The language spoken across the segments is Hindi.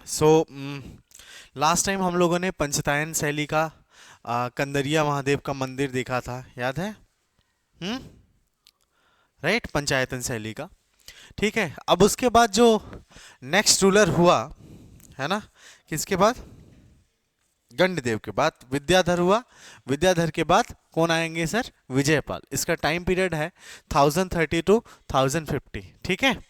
सो लास्ट टाइम हम लोगों ने पंचतायन शैली का कंदरिया महादेव का मंदिर देखा था, याद है? हम्म। राइट, पंचायतन शैली का। ठीक है, अब उसके बाद जो नेक्स्ट रूलर हुआ, है ना, किसके बाद? गंडदेव के बाद विद्याधर हुआ। विद्याधर के बाद कौन आएंगे सर? विजयपाल। इसका टाइम पीरियड है 1030 टू 1050। ठीक है,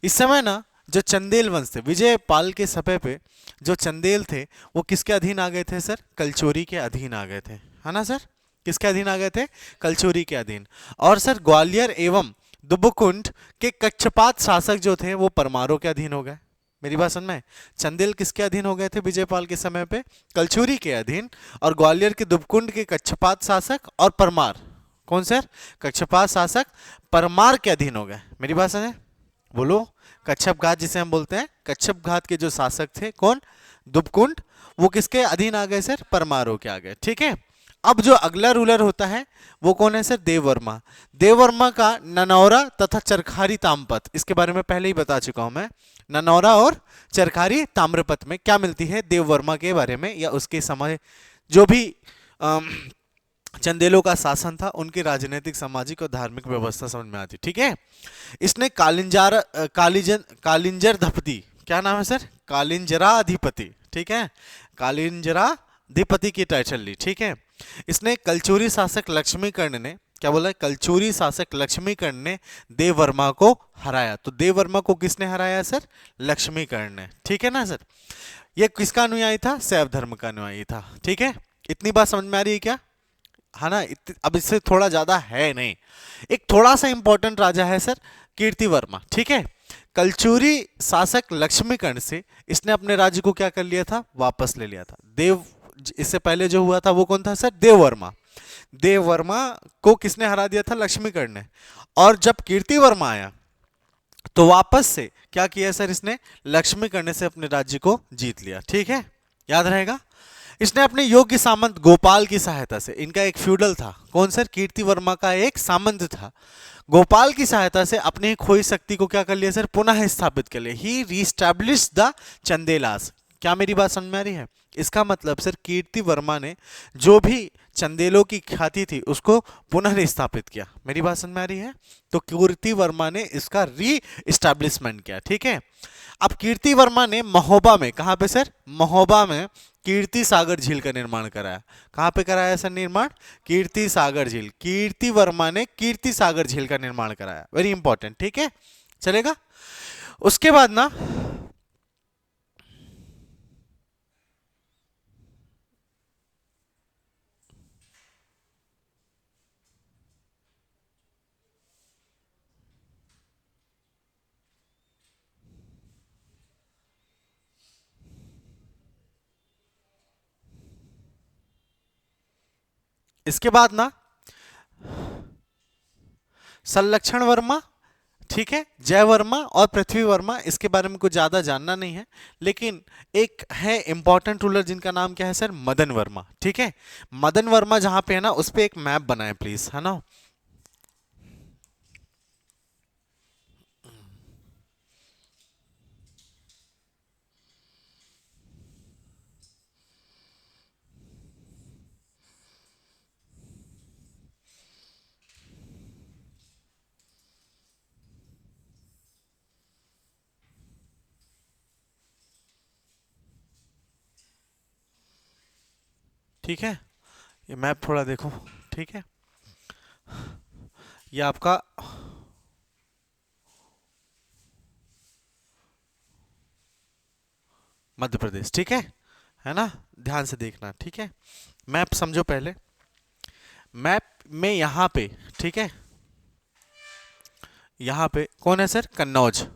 इस समय ना जो चंदेल वंश थे, विजयपाल के समय पे जो चंदेल थे वो किसके अधीन आ गए थे सर? कलचोरी के अधीन आ गए थे, है ना सर? किसके अधीन आ गए थे? कलचोरी के अधीन। और सर ग्वालियर एवं दुबकुंड के कच्छपात शासक जो थे वो परमारों के अधीन हो गए। मेरी बात समझ में? चंदेल किसके अधीन हो गए थे विजयपाल के समय पे? कलचुरी के अधीन। और ग्वालियर के दुबकुंड के कच्छपात शासक और परमार, कौन सर? कच्छपात शासक परमार के अधीन हो गए। मेरी बात समझे? बोलो। कच्छप घाट जिसे हम बोलते हैं, कच्छप घाट के जो शासक थे कौन? दुबकुंड, वो किसके अधीन आ गए सर? परमारों के आ गए। ठीक है, अब जो अगला रूलर होता है वो कौन है सर? देववर्मा। देववर्मा का ननौरा तथा चरखारी ताम्रपत, इसके बारे में पहले ही बता चुका हूं मैं। ननौरा और चरखारी ताम्रपत में क्या मिलती है देववर्मा के बारे में, या उसके समय जो भी अम, चंदेलों का शासन था, उनकी राजनीतिक, सामाजिक और धार्मिक व्यवस्था समझ में आती। ठीक है, इसने कालिंजर धपति, क्या नाम है सर? कालिंजराधिपति। ठीक है, कालिंजराधिपति की टाइटल ली। ठीक है, इसने कलचुरी शासक लक्ष्मीकर्ण ने, क्या बोला? कलचुरी शासक लक्ष्मीकर्ण ने देववर्मा को हराया। तो देववर्मा को किसने हराया सर? लक्ष्मीकर्ण ने। ठीक है ना सर? ये किसका अनुयायी था? शैव धर्म का अनुयायी था। ठीक है, इतनी बात समझ में आ रही है क्या? है ना? अब इससे थोड़ा ज्यादा है नहीं। एक थोड़ा सा इंपॉर्टेंट राजा है सर, कीर्तिवर्मा। ठीक है, कलचुरी शासक लक्ष्मीकर्ण से इसने अपने राज्य को क्या कर लिया था? वापस ले लिया था। देव, इससे पहले जो हुआ था वो कौन था सर? देववर्मा। देववर्मा को किसने हरा दिया था? लक्ष्मीकर्ण ने। और जब कीर्तिवर्मा आया तो वापस से क्या किया सर? इसने लक्ष्मीकर्ण से अपने राज्य को जीत लिया। ठीक है, याद रहेगा। इसने अपने योग्य सामंत गोपाल की सहायता से, इनका एक फ्यूडल था, कौन सर? कीर्तिवर्मा का एक सामंत था। गोपाल की सहायता से अपनी खोई शक्ति को क्या कर लिया सर? पुनः स्थापित कर लिया। ही रीस्टैब्लिश द चंदेलास। क्या मेरी बात समझ में आ रही है? इसका मतलब सर कीर्तिवर्मा ने जो भी चंदेलों की ख्याति थी उसको पुनः स्थापित किया। मेरी बात समझ में आ रही है? तो कीर्तिवर्मा ने इसका री एस्टैब्लिशमेंट किया। ठीक है, अब कीर्तिवर्मा ने महोबा में, कहां पे सर? महोबा में कीर्ति सागर झील का निर्माण कराया। कहां पे कराया सर निर्माण? कीर्ति सागर झील। कीर्तिवर्मा ने कीर्ति सागर झील का निर्माण कराया। Very important. ठीक है, चलेगा। उसके बाद ना, इसके बाद ना संलक्षण वर्मा, ठीक है, जय वर्मा और पृथ्वी वर्मा, इसके बारे में कुछ ज्यादा जानना नहीं है। लेकिन एक है इंपॉर्टेंट रूलर जिनका नाम क्या है सर? मदन वर्मा। ठीक है, मदन वर्मा जहां पे है ना, उस पे एक मैप बनाए प्लीज, है ना? ठीक है, ये मैप थोड़ा देखो। ठीक है, ये आपका मध्य प्रदेश। ठीक है ना? ध्यान से देखना। ठीक है, मैप समझो पहले। मैप में यहाँ पे, ठीक है, यहाँ पे कौन है सर? कन्नौज।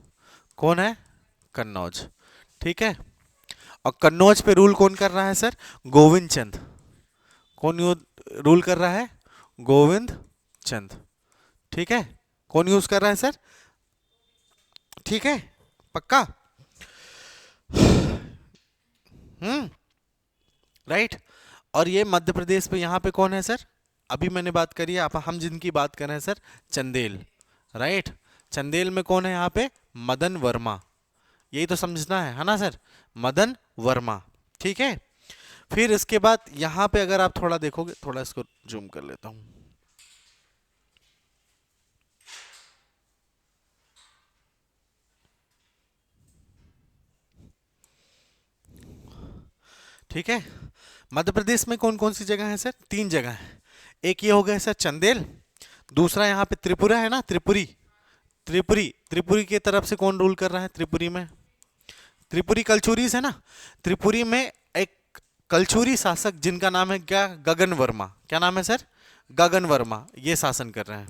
कौन है? कन्नौज। ठीक है, और कन्नौज पे रूल कौन कर रहा है सर? गोविंद चंद। कौन रूल कर रहा है? गोविंद चंद। ठीक है, कौन यूज कर रहा है सर? ठीक है, पक्का? हम्म, राइट। और ये मध्य प्रदेश पे यहाँ पे कौन है सर? अभी मैंने बात करी है, आप हम जिनकी बात कर रहे हैं सर, चंदेल। राइट, चंदेल में कौन है यहाँ पे? मदन वर्मा। यही तो समझना है ना सर, मदन वर्मा। ठीक है, फिर इसके बाद यहां पे अगर आप थोड़ा देखोगे, थोड़ा इसको जूम कर लेता हूं। ठीक है, मध्य प्रदेश में कौन कौन सी जगह है सर? 3 जगह है। एक ये हो गया सर चंदेल, दूसरा यहाँ पे त्रिपुरा है ना, त्रिपुरी, त्रिपुरी, त्रिपुरी की तरफ से कौन रूल कर रहा है त्रिपुरी में? त्रिपुरी कलचुरीज है ना। त्रिपुरी में एक कलचुरी शासक जिनका नाम है क्या? गगन वर्मा। क्या नाम है सर? गगन वर्मा, ये शासन कर रहे हैं,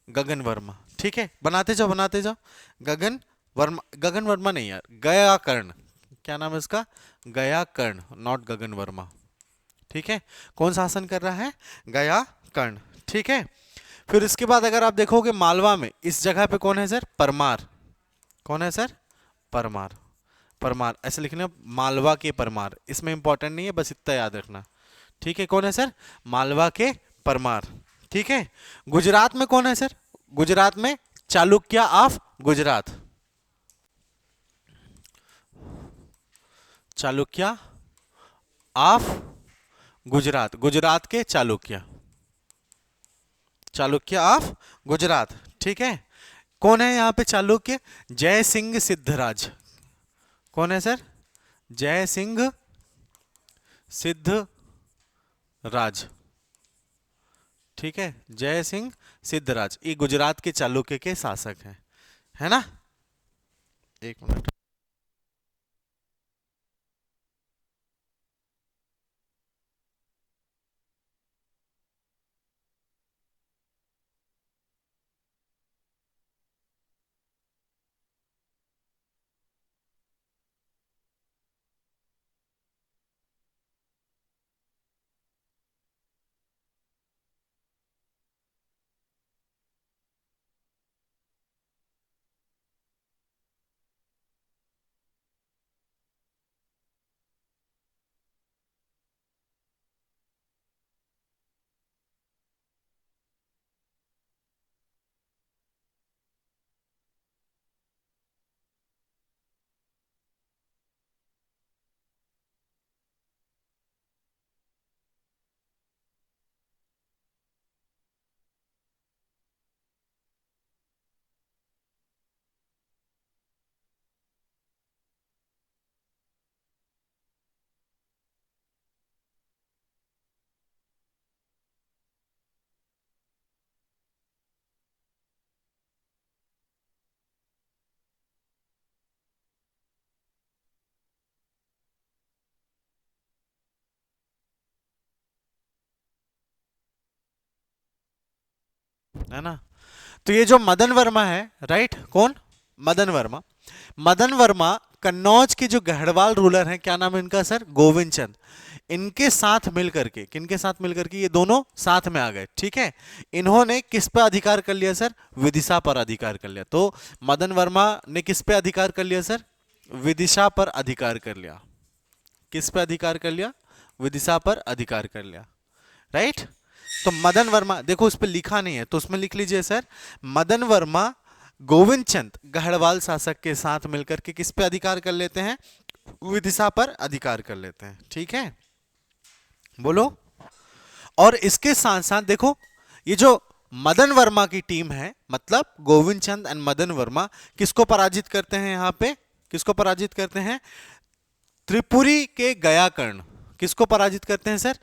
गगन वर्मा। ठीक है, बनाते जाओ बनाते जाओ। गगन वर्मा, गगन वर्मा नहीं यार, गया कर्ण। क्या नाम है इसका? गया कर्ण, नॉट गगन वर्मा। ठीक है, कौन शासन कर रहा है? गया कर्ण। ठीक है, फिर इसके बाद अगर आप देखोगे मालवा में इस जगह पे कौन है सर? परमार। कौन है सर? परमार। परमार ऐसे लिखना, मालवा के परमार, इसमें इंपॉर्टेंट नहीं है, बस इतना याद रखना। ठीक है, कौन है सर? मालवा के परमार। ठीक है, गुजरात में कौन है सर? गुजरात में चालुक्य ऑफ गुजरात। चालुक्य ऑफ गुजरात, गुजरात के चालुक्य, चालुक्य ऑफ गुजरात। ठीक है, कौन है यहां पे चालुक्य? जय सिंह सिद्धराज। कौन है सर? जय सिंह सिद्धराज। ठीक है, जय सिंह सिद्धराज, ये गुजरात के चालुक्य के शासक हैं, है ना। एक मिनट, है ना। तो ये जो मदन वर्मा है, राइट, कौन? मदन वर्मा। मदन वर्मा कन्नौज के जो गढ़वाल रूलर हैं, क्या नाम है इनका सर? गोविंद चंद। इनके साथ मिलकर के, किनके साथ मिलकर के? ये दोनों साथ में आ गए। ठीक है, इन्होंने किस पे अधिकार कर लिया सर? विदिशा पर अधिकार कर लिया। तो मदन वर्मा ने किस पे अधिकार कर लिया सर? विदिशा पर अधिकार कर लिया। किस पे अधिकार कर लिया? विदिशा पर अधिकार कर लिया, राइट। तो मदन वर्मा, देखो उस पर लिखा नहीं है तो उसमें लिख लीजिए सर, मदन वर्मा गोविंद चंद गढ़वाल शासक के साथ मिलकर के किस पे अधिकार कर लेते हैं? विदिशा पर अधिकार कर लेते हैं। ठीक है, बोलो। और इसके साथ साथ देखो, ये जो मदन वर्मा की टीम है, मतलब गोविंद चंद एंड मदन वर्मा, किसको पराजित करते हैं यहां पे? किसको पराजित करते हैं? त्रिपुरी के गयाकर्ण। किसको पराजित करते हैं सर?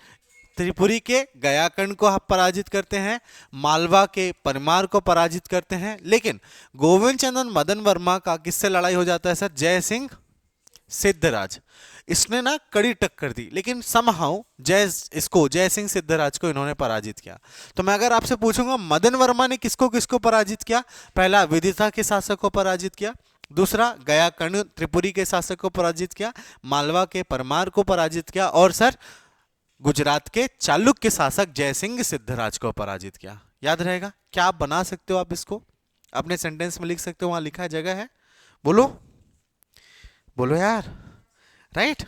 त्रिपुरी के गयाकर्ण को आप पराजित करते हैं, मालवा के परमार को पराजित करते हैं। लेकिन गोविंद चंद मदन वर्मा का किससे लड़ाई हो जाता है सर? जय सिंह सिद्धराज। इसने ना कड़ी टक्कर दी, लेकिन समहाउ जय सिंह सिद्धराज को इन्होंने पराजित किया। तो मैं अगर आपसे पूछूंगा मदन वर्मा ने किसको किसको पराजित किया? पहला विदिशा के शासक को पराजित किया, दूसरा गयाकर्ण त्रिपुरी के शासक को पराजित किया, मालवा के परमार को पराजित किया, और सर गुजरात के चालुक्य शासक जयसिंह सिद्धराज को पराजित किया। याद रहेगा? क्या आप बना सकते हो? आप इसको अपने सेंटेंस में लिख सकते हो, वहां लिखा जगह है, बोलो बोलो यार, राइट।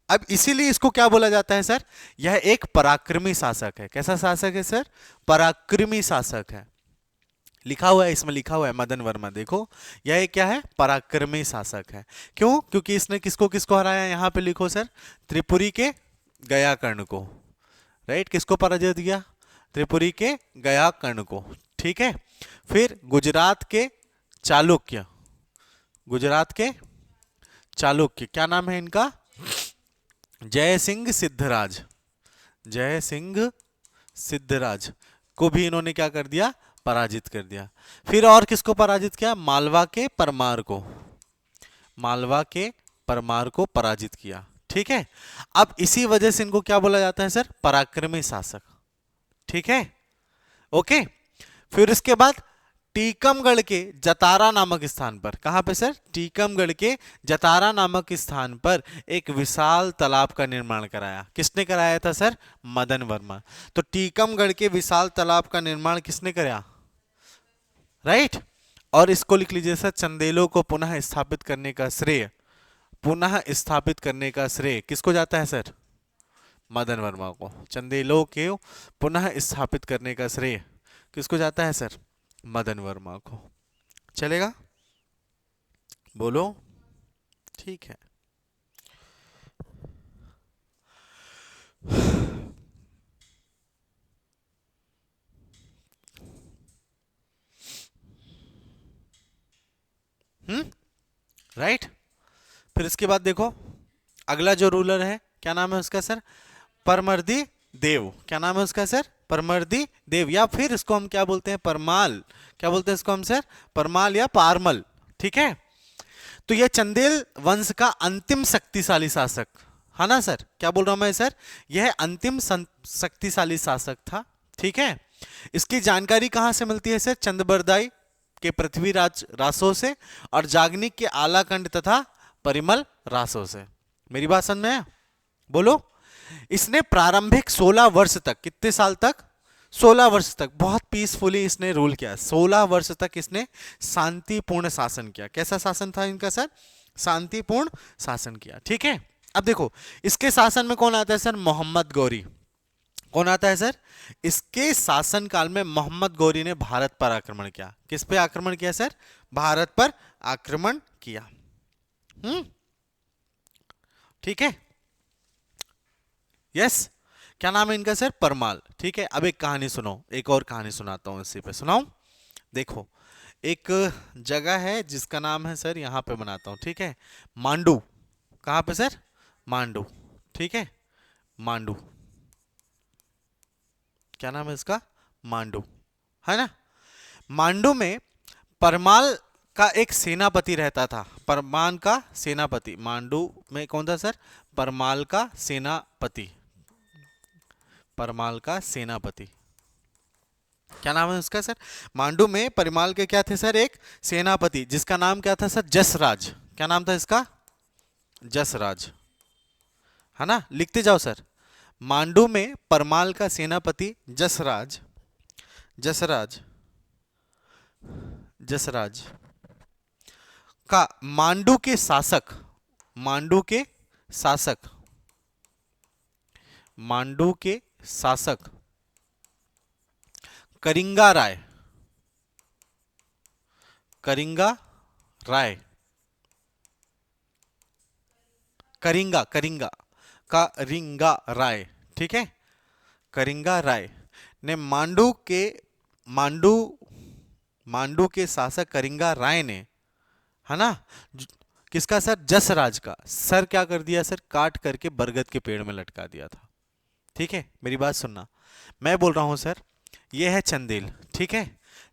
अब इसीलिए इसको क्या बोला जाता है सर? यह एक पराक्रमी शासक है। कैसा शासक है सर? पराक्रमी शासक है। लिखा हुआ है, इसमें लिखा हुआ है मदन वर्मा, देखो यह क्या है, पराक्रमी शासक है। क्यों? क्योंकि इसने किसको किसको हराया, यहाँ पे लिखो सर, त्रिपुरी के गया कर्ण को, राइट, किसको पराजय दिया, त्रिपुरी के गया कर्ण को, ठीक है। फिर गुजरात के चालुक्य, गुजरात के चालुक्य, क्या नाम है इनका, जय सिंह सिद्धराज, जय सिंह सिद्धराज को भी इन्होंने क्या कर दिया, पराजित कर दिया। फिर और किसको पराजित किया, मालवा के परमार को, मालवा के परमार को पराजित किया, ठीक है। अब इसी वजह से इनको क्या बोला जाता है सर, पराक्रमी शासक, ठीक है, ओके। फिर इसके बाद टीकमगढ़ के जतारा नामक स्थान पर, कहां पे सर, टीकमगढ़ के जतारा नामक स्थान पर एक विशाल तालाब का निर्माण कराया, किसने कराया था सर, मदन वर्मा। तो टीकमगढ़ के विशाल तालाब का निर्माण किसने कराया, राइट। और इसको लिख लीजिए सर, चंदेलों को पुनः स्थापित करने का श्रेय, पुनः स्थापित करने का श्रेय किसको जाता है सर, मदन वर्मा को। चंदेलों के पुनः स्थापित करने का श्रेय किसको जाता है सर, मदन वर्मा को। चलेगा, बोलो, ठीक है। राइट। फिर इसके बाद देखो अगला जो रूलर है, क्या नाम है उसका सर, परमर्दी देव, क्या नाम है उसका सर, परमर्दी देव, या फिर इसको हम क्या बोलते हैं, परमाल, क्या बोलते हैं इसको हम सर, परमाल या पारमल, ठीक है। तो यह चंदेल वंश का अंतिम शक्तिशाली शासक, है ना सर, क्या बोल रहा हूं मैं सर, यह अंतिम शक्तिशाली शासक था, ठीक है। इसकी जानकारी कहां से मिलती है सर, चंद्रबरदाई के पृथ्वीराज रासों से और जागनिक के आलाकंड तथा परिमल रासों से। मेरी बात समझ में है, बोलो। इसने प्रारंभिक 16 वर्ष तक, कितने साल तक, 16 वर्ष तक बहुत पीसफुली इसने रूल किया, 16 वर्ष तक इसने शांतिपूर्ण शासन किया। कैसा शासन था इनका सर, शांतिपूर्ण शासन किया, ठीक है। अब देखो इसके शासन में कौन आता है सर, मोहम्मद गौरी, कौन आता है सर, इसके शासन काल में मोहम्मद गौरी ने भारत पर आक्रमण किया। किस पे आक्रमण किया सर, भारत पर आक्रमण किया, ठीक है, यस। क्या नाम है इनका सर, परमाल, ठीक है। अब एक कहानी सुनो, एक और कहानी सुनाता हूं, इसी पे सुनाऊं। देखो एक जगह है जिसका नाम है सर, यहां पे बनाता हूं, ठीक है, मांडू, कहां पे सर, मांडू, ठीक है, मांडू, क्या नाम है इसका, मांडू, है ना। मांडू में परमाल का एक सेनापति रहता था, परमान का सेनापति, मांडू में कौन था सर, परमाल का सेनापति, परमाल का सेनापति, क्या नाम है उसका सर, मांडू में परमाल के क्या थे सर, एक सेनापति जिसका नाम क्या था सर, जसराज, क्या नाम था इसका, जसराज, है ना, लिखते जाओ सर। मांडू में परमाल का सेनापति जसराज, जसराज, जसराज का मांडू के शासक, मांडू के शासक, मांडू के शासक करिंगा राय, करिंगा राय, करिंगा, करिंगा, करिंगा राय, ठीक है, करिंगा राय ने मांडू के, मांडू, मांडू के शासक करिंगा राय ने, है ना, किसका सर, जसराज का सर क्या कर दिया सर, काट करके बरगद के पेड़ में लटका दिया था, ठीक है। मेरी बात सुनना, मैं बोल रहा हूं सर, ये है चंदेल, ठीक है,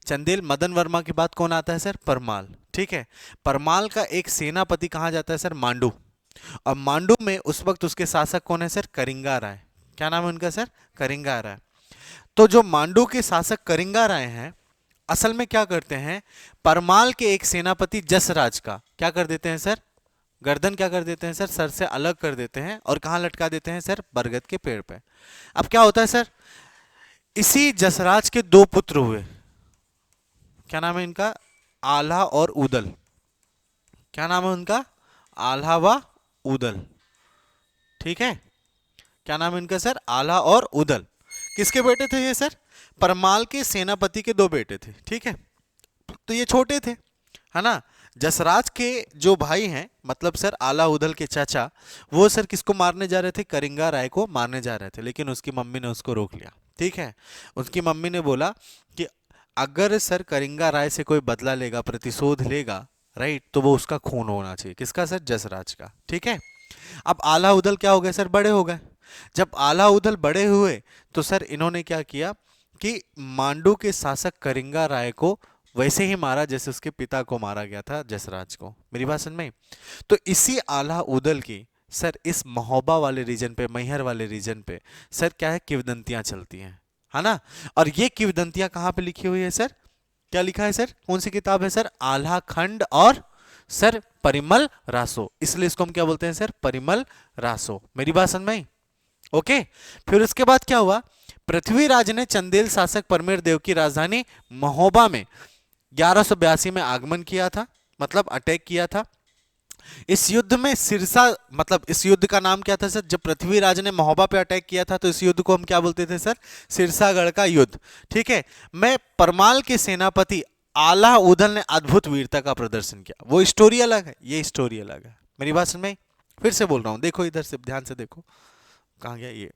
चंदेल, मदन वर्मा के बाद कौन आता है सर, परमाल, ठीक है। परमाल का एक सेनापति कहां जाता है सर, मांडू, और मांडू में उस वक्त उसके शासक कौन है सर, करिंगा राय, क्या नाम है उनका सर, करिंगा राय। तो जो मांडू के शासक करिंगा राय हैं, असल में क्या करते हैं, परमाल के एक सेनापति जसराज का क्या कर देते हैं सर, गर्दन क्या कर देते हैं सर, सर से अलग कर देते हैं और कहां लटका देते हैं सर, बरगद के पेड़ पे। अब क्या होता है सर, इसी जसराज के दो पुत्र हुए, क्या नाम है इनका, आल्हा और उदल, क्या नाम है उनका, आल्हा व उदल, ठीक है, क्या नाम है इनका सर, आल्हा और उदल। किसके बेटे थे ये सर, परमाल के सेनापति के दो बेटे थे, ठीक है। तो ये छोटे थे, है ना। जसराज के जो भाई हैं, मतलब सर आला उदल के चाचा, वो सर किसको मारने जा रहे थे, करिंगा राय को मारने जा रहे थे, लेकिन उसकी मम्मी ने उसको रोक लिया। ठीक है, उसकी मम्मी ने बोला कि अगर सर करिंगा राय से कोई बदला लेगा, प्रतिशोध लेगा, राइट, तो वो उसका खून होना चाहिए। किसका सर, जसराज का। ठीक है, अब आला उदल क्या हो गए सर, बड़े हो गए। जब आला उदल बड़े हुए तो सर इन्होंने क्या किया कि मांडू के शासक करिंगा राय को वैसे ही मारा जैसे उसके पिता को मारा गया था, जसराज को। मेरी बात समझ में? तो इसी आला उदल की सर इस महोबा वाले रीजन पे, मैहर वाले रीजन पे सर क्या है, किवदंतियां चलती हैं, है ना। और ये किवदंतियां कहाँ पे लिखी हुई है सर, क्या लिखा है सर, कौन सी किताब है सर, आल्हा खंड और सर परिमल रासो। इसलिए इसको हम क्या बोलते हैं सर, परिमल रासो। मेरी बात समझ में आई? ओके। फिर उसके बाद क्या हुआ, पृथ्वीराज ने चंदेल शासक परमेर देव की राजधानी महोबा में 1182 में आगमन किया था, मतलब अटैक किया था। इस युद्ध में सिरसा, मतलब इस युद्ध का नाम क्या था सर, जब पृथ्वीराज ने महोबा पे अटैक किया था तो इस युद्ध को हम क्या बोलते थे सर, सिरसागढ़ का युद्ध। ठीक है, मैं परमाल के सेनापति आला उदल ने अद्भुत वीरता का प्रदर्शन किया। वो स्टोरी अलग है, ये स्टोरी अलग है। मेरी बात समझ में आई? फिर से बोल रहा हूं, देखो इधर से ध्यान से देखो, कहां गया ये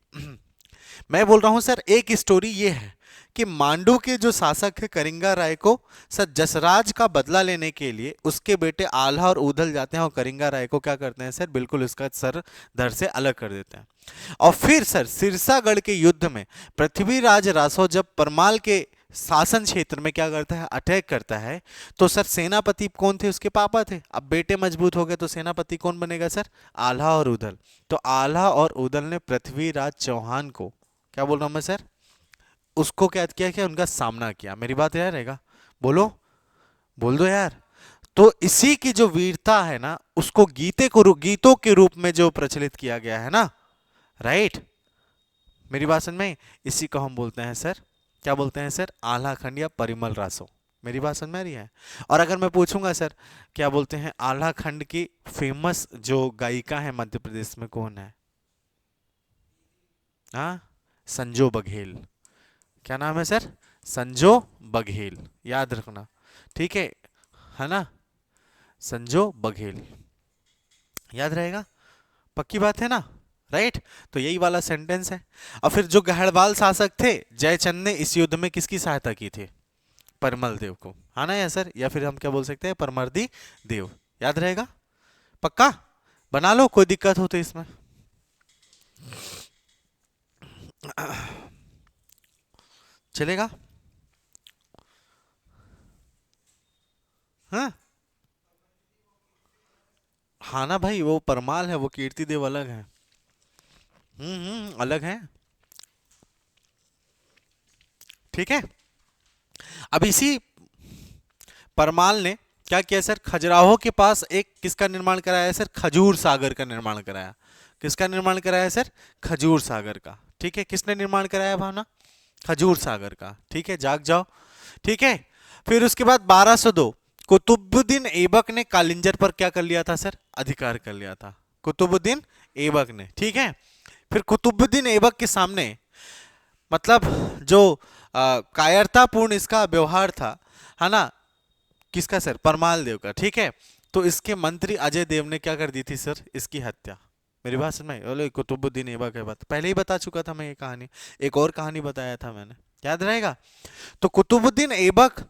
मैं बोल रहा हूं सर, एक स्टोरी ये है कि मांडू के जो शासक है करिंगा राय को सर जसराज का बदला लेने के लिए उसके बेटे आल्हा और उदल जाते हैं और करिंगा राय को क्या करते हैं सर, बिल्कुल उसका सर धड़ से अलग कर देते हैं। और फिर सर सिरसागढ़ के युद्ध में पृथ्वीराज रासो जब परमाल के शासन क्षेत्र में क्या करता है, अटैक करता है, तो सर सेनापति कौन थे, उसके पापा थे। अब बेटे मजबूत हो गए तो सेनापति कौन बनेगा सर, आल्हा और उदल। तो आल्हा और उदल ने पृथ्वीराज चौहान को, क्या बोल रहा हूं मैं सर, उसको क्या किया, क्या उनका सामना किया। मेरी बात यार रहेगा, बोलो, बोल दो यार। तो इसी की जो वीरता है ना, उसको गीतों के रूप में जो प्रचलित किया गया है ना, राइट। मेरी बात समझ में? इसी को हम बोलते हैं सर, क्या बोलते हैं सर, आल्हा खंड या परिमल रासो। मेरी बात समझ में आ रही है? और अगर मैं पूछूंगा सर क्या बोलते हैं आल्हा खंड की फेमस जो गायिका है मध्य प्रदेश में, कौन है? हाँ, संजो बघेल। क्या नाम है सर, संजो बघेल, याद रखना। ठीक है ना, संजो बघेल, याद रहेगा, पक्की बात है ना, राइट। तो यही वाला सेंटेंस है। और फिर जो गहड़वाल शासक थे जयचंद ने इस युद्ध में किसकी सहायता की थी, परमल देव को, हाँ ना या सर, या फिर हम क्या बोल सकते हैं, परमर्दी देव। याद रहेगा, पक्का बना लो, कोई दिक्कत हो तो इसमें। चलेगा, हाँ। हाँ ना भाई, वो परमाल है, वो कीर्ति देव अलग है। अलग है। ठीक है, अब इसी परमाल ने क्या किया सर, खजुराहो के पास एक किसका निर्माण कराया है सर, खजूर सागर का निर्माण कराया। किसका निर्माण कराया सर, खजूर सागर का। ठीक है, किसने निर्माण कराया भावना, खजूर सागर का। ठीक है, जाग जाओ। ठीक है, फिर उसके बाद 1202 कुतुबुद्दीन ऐबक ने कालिंजर पर क्या कर लिया था सर, अधिकार कर लिया था, कुतुबुद्दीन ऐबक ने। ठीक है, फिर कुतुबुद्दीन ऐबक के सामने, मतलब जो कायरतापूर्ण इसका व्यवहार था, है ना, किसका सर, परमाल देव का। ठीक है, तो इसके मंत्री अजय देव ने क्या कर दी थी सर, इसकी हत्या। मेरी बात समझ में? बोले कुतुबुद्दीन ऐबक है, बात पहले ही बता चुका था मैं, ये कहानी, एक और कहानी बताया था मैंने, याद रहेगा। तो कुतुबुद्दीन ऐबक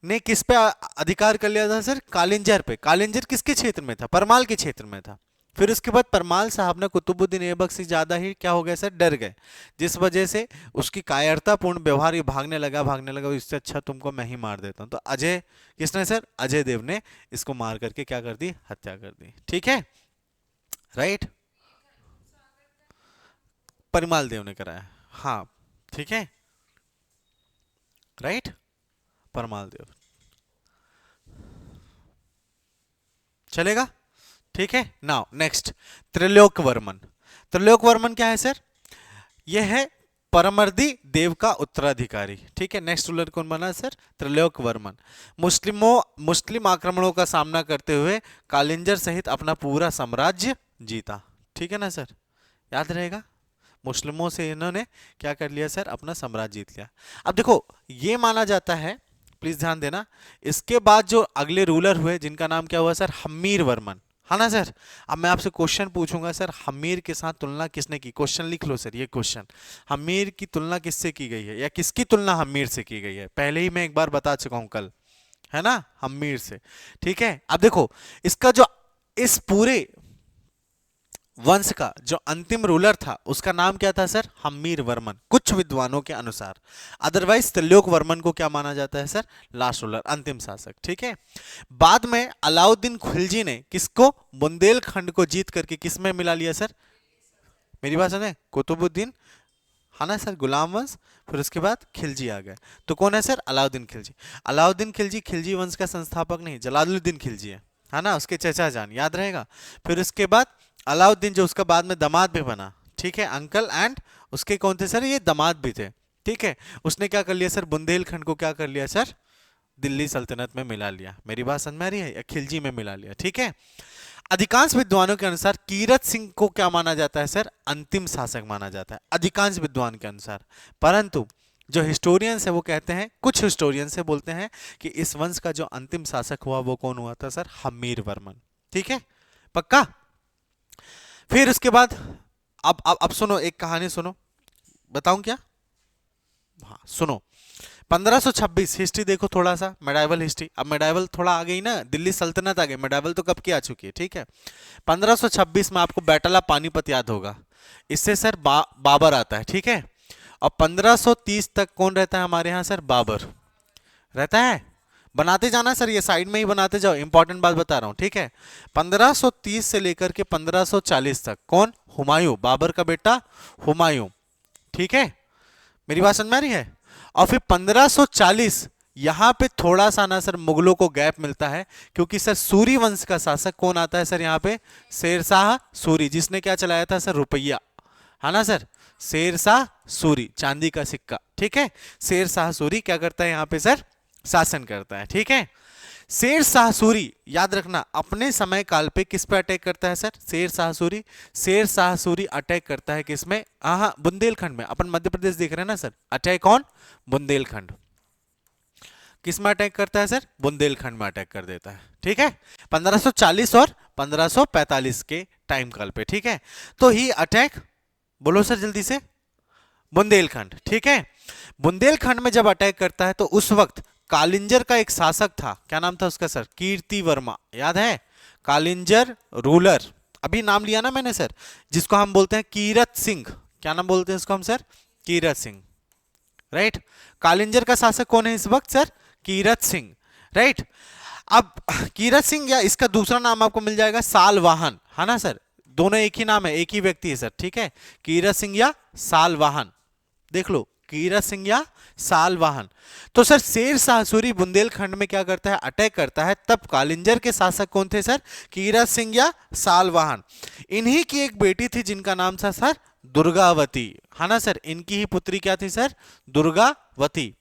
ने किस पे अधिकार कर लिया था सर, कालिंजर पे। कालिंजर किसके क्षेत्र में था, परमाल के क्षेत्र में था। फिर उसके बाद परमाल साहब ने कुतुबुद्दीन ऐबक से ज्यादा ही क्या हो गया सर, डर गए, जिस वजह से उसकी कायरतापूर्ण व्यवहार ये भागने लगा, इससे अच्छा तुमको मैं ही मार देता हूं। तो अजय, किसने सर, अजय देव ने इसको मार करके क्या कर दी, हत्या कर दी। ठीक है, राइट, परिमाल देव ने कराया, हाँ। ठीक है, राइट, परमाल देव, चलेगा। ठीक है, नाउ नेक्स्ट, त्रिलोक वर्मन। त्रिलोक वर्मन क्या है सर, यह है परमर्दी देव का उत्तराधिकारी। ठीक है, नेक्स्ट रूलर कौन बना सर, त्रिलोक वर्मन। मुस्लिम आक्रमणों का सामना करते हुए कालिंजर सहित अपना पूरा साम्राज्य जीता। ठीक है ना सर, याद रहेगा, मुस्लिमों से इन्होंने क्या कर लिया सर, अपना साम्राज्य जीत लिया। अब देखो, ये माना जाता है प्लीज ध्यान देना। इसके बाद जो अगले रूलर हुए जिनका नाम क्या हुआ सर, हम्मीर वर्मन, है ना सर। अब मैं आपसे क्वेश्चन पूछूंगा सर, हम्मीर के साथ तुलना किसने की, क्वेश्चन लिख लो सर ये क्वेश्चन, हम्मीर की तुलना किससे की गई है या किसकी तुलना हम्मीर से की गई है, पहले ही मैं एक बार बता चुका हूं कल, है ना, हम्मीर से। ठीक है, अब देखो इसका जो इस पूरे वंश का जो अंतिम रूलर था उसका नाम क्या था सर, हम्मीर वर्मन, कुछ विद्वानों के अनुसार। अदरवाइज त्रिलोक वर्मन को क्या माना जाता है सर, लास्ट रूलर, अंतिम शासक। ठीक है, बाद में अलाउद्दीन खिलजी ने किसको, बुंदेलखंड को जीत करके किस में मिला लिया सर, मेरी बात सुने, कुतुबुद्दीन, है ना सर, गुलाम वंश, फिर उसके बाद खिलजी आ गए। तो कौन है सर, अलाउद्दीन खिलजी। अलाउद्दीन खिलजी खिलजी वंश का संस्थापक नहीं, जलालुद्दीन खिलजी है ना, उसके चचा जान, याद रहेगा। फिर उसके बाद अलाउद्दीन जो उसका बाद में दामाद भी बना, ठीक है, अंकल एंड उसके कौन थे सर, ये दामाद भी थे। ठीक है, उसने क्या कर लिया सर, बुंदेलखंड को क्या कर लिया सर, दिल्ली सल्तनत में मिला लिया। मेरी बात समझ में आ रही है, या खिलजी में मिला लिया। ठीक है, अधिकांश विद्वानों के अनुसार कीरत सिंह को क्या माना जाता है सर, अंतिम शासक माना जाता है, अधिकांश विद्वान के अनुसार। परंतु जो हिस्टोरियंस है वो कहते हैं, कुछ हिस्टोरियंस से बोलते हैं कि इस वंश का जो अंतिम शासक हुआ वो कौन हुआ था सर, हम्मीर वर्मन। ठीक है, पक्का। फिर उसके बाद अब सुनो, एक कहानी सुनो, बताऊं क्या, हाँ सुनो। 1526 हिस्ट्री देखो थोड़ा सा, मेडाइवल हिस्ट्री। अब मेडाइवल थोड़ा आ गई ना, दिल्ली सल्तनत आ गई, मेडाइवल तो कब की आ चुकी है। ठीक है, 1526 में आपको बैटल ऑफ पानीपत याद होगा, इससे सर बाबर आता है। ठीक है, और 1530 तक कौन रहता है हमारे यहाँ सर, बाबर रहता है। बनाते जाना सर, ये साइड में ही बनाते जाओ, इंपॉर्टेंट बात बता रहा हूं। ठीक है, 1530 से लेकर के 1540 तक कौन, हुमायूं, बाबर का बेटा हुमायूं। ठीक है, मेरी बात समझ में आ रही है। और फिर 1540 यहां पे थोड़ा सा ना सर मुगलों को गैप मिलता है, क्योंकि सर सूरी वंश का शासक कौन आता है सर यहाँ पे, शेरशाह सूरी, जिसने क्या चलाया था सर, रुपया, है ना सर, शेरशाह सूरी, चांदी का सिक्का। ठीक है, शेरशाह सूरी क्या करता है यहाँ पे सर, शासन करता है। ठीक है, शेरशाह सूरी याद रखना अपने समय काल पे किस पे अटैक करता है सर, शेरशाह सूरी। शेरशाह सूरी अटैक करता है किसमें, हाँ बुंदेलखंड में, अपन मध्य प्रदेश देख रहे हैं ना सर, अटैक ऑन बुंदेलखंड, किस में अटैक करता है सर, बुंदेलखंड में अटैक कर देता है। ठीक है, 1540 और 1545 के टाइम काल पे। ठीक है, तो ही अटैक, बोलो सर जल्दी से, बुंदेलखंड। ठीक है, बुंदेलखंड में जब अटैक करता है तो उस वक्त कालिंजर का एक शासक था, क्या नाम था उसका सर, कीर्ति वर्मा, याद है, कालिंजर रूलर, अभी नाम लिया ना मैंने सर, जिसको हम बोलते हैं कीरत सिंह, क्या नाम बोलते हैं इसको हम सर, कीरत सिंह, राइट। कालिंजर का शासक कौन है इस वक्त सर, कीरत सिंह, राइट। अब कीरत सिंह या इसका दूसरा नाम आपको मिल जाएगा सालवाहन, है ना सर, दोनों एक ही नाम है, एक ही व्यक्ति है सर। ठीक है, कीरत सिंह या सालवाहन, देख लो, कीरत सिंह या सालवाहन। तो सर शेरशाह सूरी बुंदेलखंड में क्या करता है, अटैक करता है, तब कालिंजर के शासक कौन थे सर, कीरत सिंह या सालवाहन। इन्हीं की एक बेटी थी जिनका नाम था सर दुर्गावती, है ना सर, इनकी ही पुत्री क्या थी सर, दुर्गावती,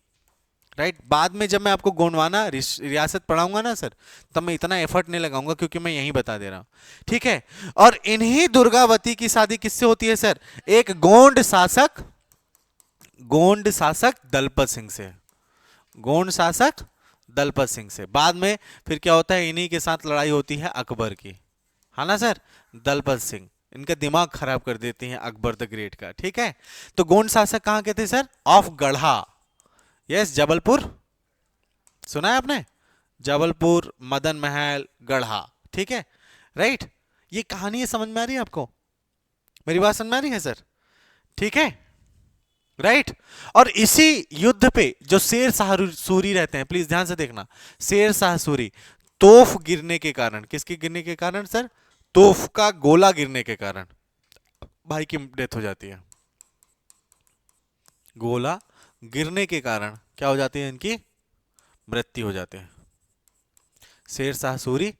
राइट। बाद में जब मैं आपको गोंडवाना रियासत पढ़ाऊंगा ना सर, तब मैं इतना एफर्ट नहीं लगाऊंगा क्योंकि मैं यही बता दे रहा हूं। ठीक है, और इन्हीं दुर्गावती की शादी किससे होती है सर, एक गोंड शासक दलपत सिंह से, गोंड शासक दलपत सिंह से। बाद में फिर क्या होता है, इन्हीं के साथ लड़ाई होती है अकबर की, है ना सर, दलपत सिंह इनका दिमाग खराब कर देते हैं अकबर द ग्रेट का। ठीक है, तो गोंड शासक कहां के थे सर, ऑफ गढ़ा, यस जबलपुर, सुना है आपने, जबलपुर, मदन महल, गढ़ा। ठीक है, राइट। ये कहानी समझ में आ रही है आपको, मेरी बात समझ में आ रही है सर, ठीक है, राइट। और इसी युद्ध पे जो शेरशाह सूरी रहते हैं, प्लीज ध्यान से देखना, शेरशाह सूरी तोफ गिरने के कारण, किसके गिरने के कारण सर, तोफ का गोला गिरने के कारण भाई की डेथ हो जाती है, गोला गिरने के कारण क्या हो जाती है, इनकी मृत्यु हो जाती है। शेरशाह सूरी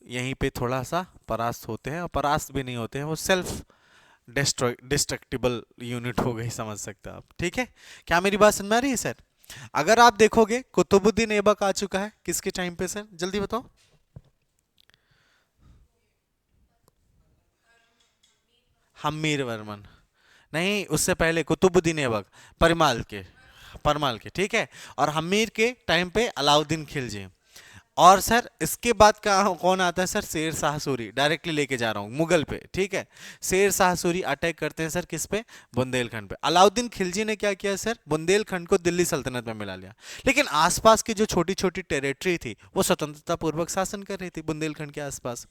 यहीं पे थोड़ा सा परास्त होते हैं, और परास्त भी नहीं होते हैं, वो सेल्फ डिस्ट्रक्टिबल यूनिट हो गई, समझ सकते हैं आप। ठीक है, क्या मेरी बात समझ में आ रही है सर। अगर आप देखोगे कुतुबुद्दीन ऐबक आ चुका है किसके टाइम पे सर, जल्दी बताओ, हम्मीर वर्मन नहीं, उससे पहले कुतुबुद्दीन ऐबक, परिमाल के, परमाल के, ठीक है। और हमीर के टाइम पे अलाउद्दीन खिलजी। और सर इसके बाद कौन आता है सर, शेर शाह सूरी। डायरेक्टली लेके जा रहा हूँ मुगल पे, ठीक है। शेर शाह सूरी अटैक करते हैं सर किस पे, बुंदेलखंड पे। अलाउद्दीन खिलजी ने क्या किया सर, बुंदेलखंड को दिल्ली सल्तनत में मिला लिया। लेकिन आसपास की जो छोटी छोटी टेरिटरी थी वो स्वतंत्रता पूर्वक शासन कर रही थी बुंदेलखंड के आसपास,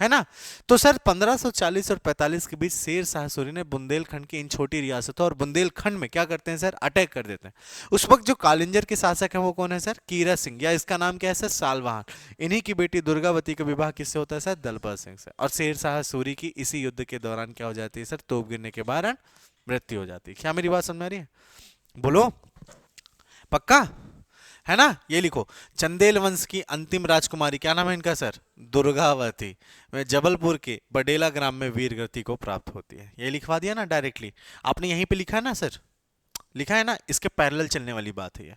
है ना। तो सर 1540 और 45 के बीच शेर शाह सूरी ने बुंदेलखंड की इन छोटी रियासतों और बुंदेलखंड में क्या करते हैं सर, अटैक कर देते हैं। उस वक्त जो कालिंजर के शासक हैं वो कौन है सर, कीरत सिंह, या इसका नाम क्या है सर, सालवाहन। इन्हीं की बेटी दुर्गावती का विवाह किससे होता है सर, दलपत सिंह से। और शेर शाह सूरी की इसी युद्ध के दौरान क्या हो जाती है सर, तोप गिरने के कारण मृत्यु हो जाती है। क्या मेरी बात समझ में आ रही है, बोलो पक्का, है ना। ये लिखो, चंदेल वंश की अंतिम राजकुमारी, क्या नाम है इनका सर, दुर्गावती, वे जबलपुर के बडेला ग्राम में वीरगति को प्राप्त होती है। ये लिखवा दिया ना डायरेक्टली, आपने यहीं पे लिखा है ना सर, लिखा है ना, इसके पैरेलल चलने वाली बात है ये,